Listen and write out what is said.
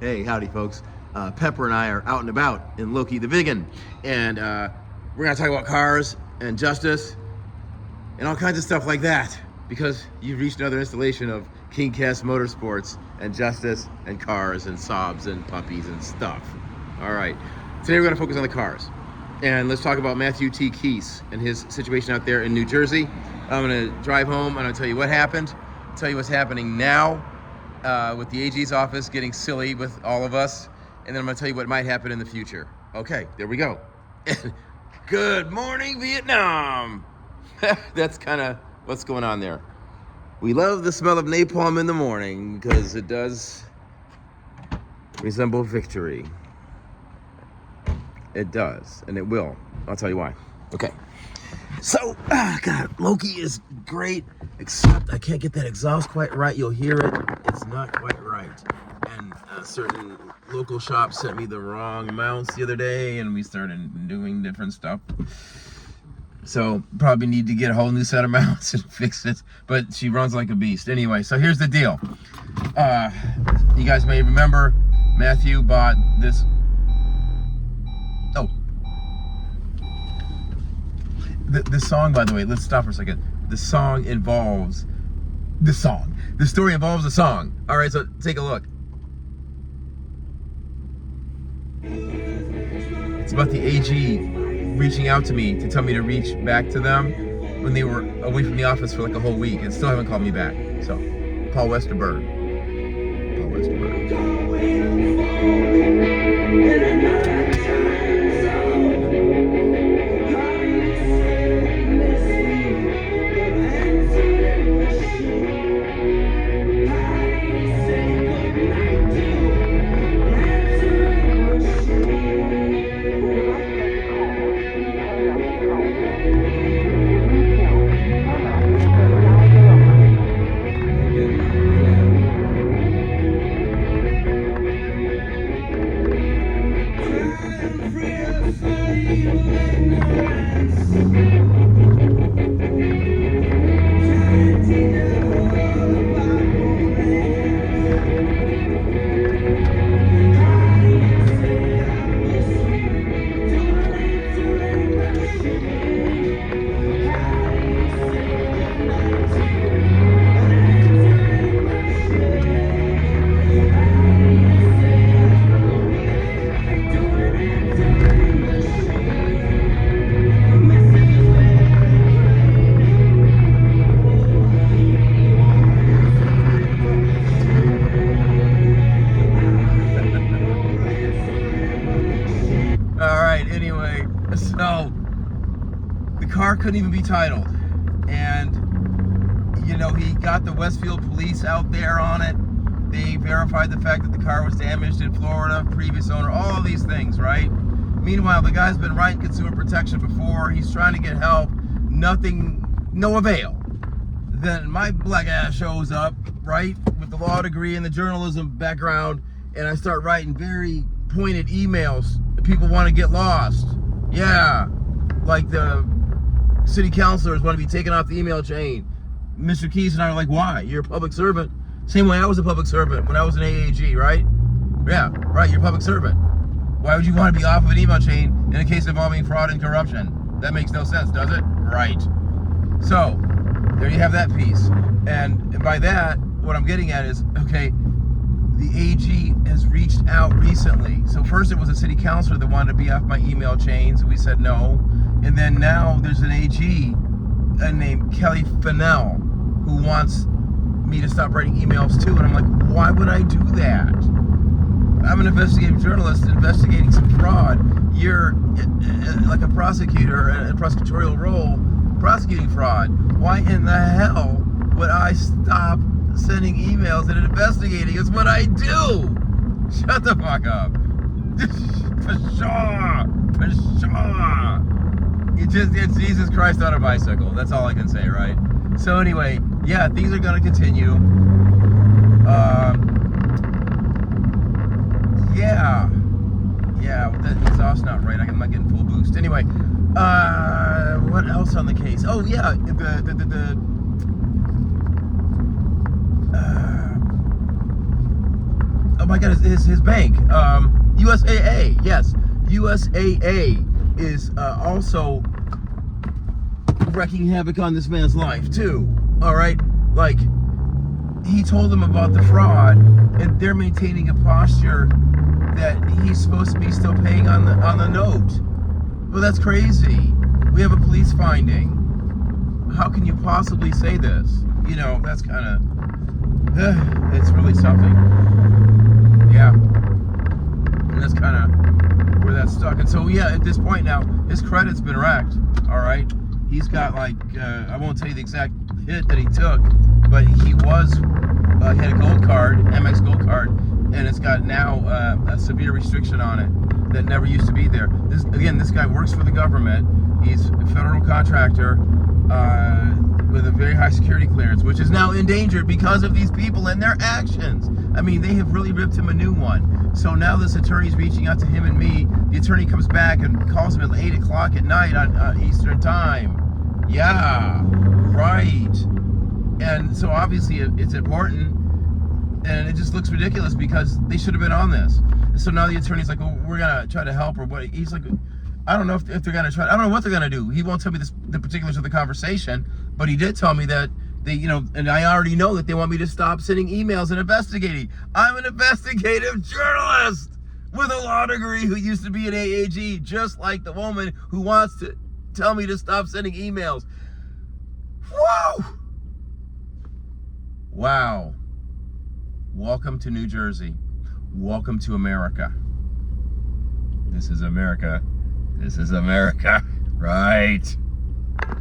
Hey, howdy, folks. Pepper and I are out and about in Loki the Vegan, and we're gonna talk about cars and justice and all kinds of stuff like that, because you've reached another installation of KingCast Motorsports and justice and cars and sobs and puppies and stuff. All right, today we're gonna focus on the cars, and let's talk about Matthew T. Keese and his situation out there in New Jersey. I'm gonna drive home, I'm gonna tell you what happened, tell you what's happening now, with the AG's office getting silly with all of us, and then I'm going to tell you what might happen in the future. Okay, there we go. Good morning, Vietnam. That's kind of what's going on there. We love the smell of napalm in the morning because it does resemble victory. It does, and it will. I'll tell you why. Okay. So, God, Loki is great, except I can't get that exhaust quite right. You'll hear it. It's not quite right. And certain local shops sent me the wrong mounts the other day, and we started doing different stuff. So, probably need to get a whole new set of mounts and fix it. But she runs like a beast. Anyway, so here's the deal. You guys may remember Matthew bought this... The song, by the way, let's stop for a second. The song involves the song. The story involves the song. All right, so take a look. It's about the AG reaching out to me to tell me to reach back to them when they were away from the office for like a whole week and still haven't called me back. So, Paul Westerberg. Paul Westerberg. So the car couldn't even be titled, and you know, he got the Westfield police out there on it. They verified the fact that the car was damaged in Florida, previous owner, all these things, right? Meanwhile, the guy's been writing consumer protection before. He's trying to get help. Nothing, no avail. Then my black ass shows up, right, with the law degree and the journalism background, and I start writing very pointed emails that people want to get lost. Yeah, like the city councilors want to be taken off the email chain. Mr. Keese and I are like, why? You're a public servant. Same way I was a public servant when I was an AAG, right? Yeah, right, you're a public servant. Why would you want to be off of an email chain in a case involving fraud and corruption? That makes no sense, does it? Right. So, there you have that piece. And by that, what I'm getting at is, okay, the AG has reached out recently. So first it was a city councilor that wanted to be off my email chains, and we said no. And then now there's an AG named Kelly Fennell who wants me to stop writing emails too. And I'm like, why would I do that? I'm an investigative journalist investigating some fraud. You're like a prosecutor in a prosecutorial role prosecuting fraud. Why in the hell would I stop sending emails and investigating? It's what I do. Shut the fuck up. Pshaw. It's Jesus Christ on a bicycle. That's all I can say, right? So anyway, yeah, things are going to continue. Yeah, that exhaust's not right. I'm not getting full boost. Anyway, what else on the case? Oh yeah, oh my God, his bank, USAA, yes. USAA is also wreaking havoc on this man's life too, all right? Like, he told them about the fraud, and they're maintaining a posture that he's supposed to be still paying on the note. Well, that's crazy. We have a police finding. How can you possibly say this? You know, that's kind of, it's really something. Yeah. And that's kind of where that's stuck. And so, yeah, at this point now, his credit's been wrecked, all right? He's got, like, I won't tell you the exact hit that he took, but he had a gold card, MX gold card, and it's got now a severe restriction on it that never used to be there. This guy works for the government. He's a federal contractor with a very high security clearance, which is now endangered because of these people and their actions. I mean, they have really ripped him a new one. So now this attorney's reaching out to him and me. The attorney comes back and calls him at 8 o'clock at night on Eastern time. Yeah, right. And so obviously it's important, and it just looks ridiculous because they should have been on this. And so now the attorney's like, well, we're gonna try to help, or what? He's like, I don't know if they're gonna try. I don't know what they're gonna do. He won't tell me the particulars of the conversation, but he did tell me that they, you know, and I already know that they want me to stop sending emails and investigating. I'm an investigative journalist with a law degree who used to be an AAG, just like the woman who wants to tell me to stop sending emails. Whoa! Wow. Welcome to New Jersey. Welcome to America. This is America. This is America. Right.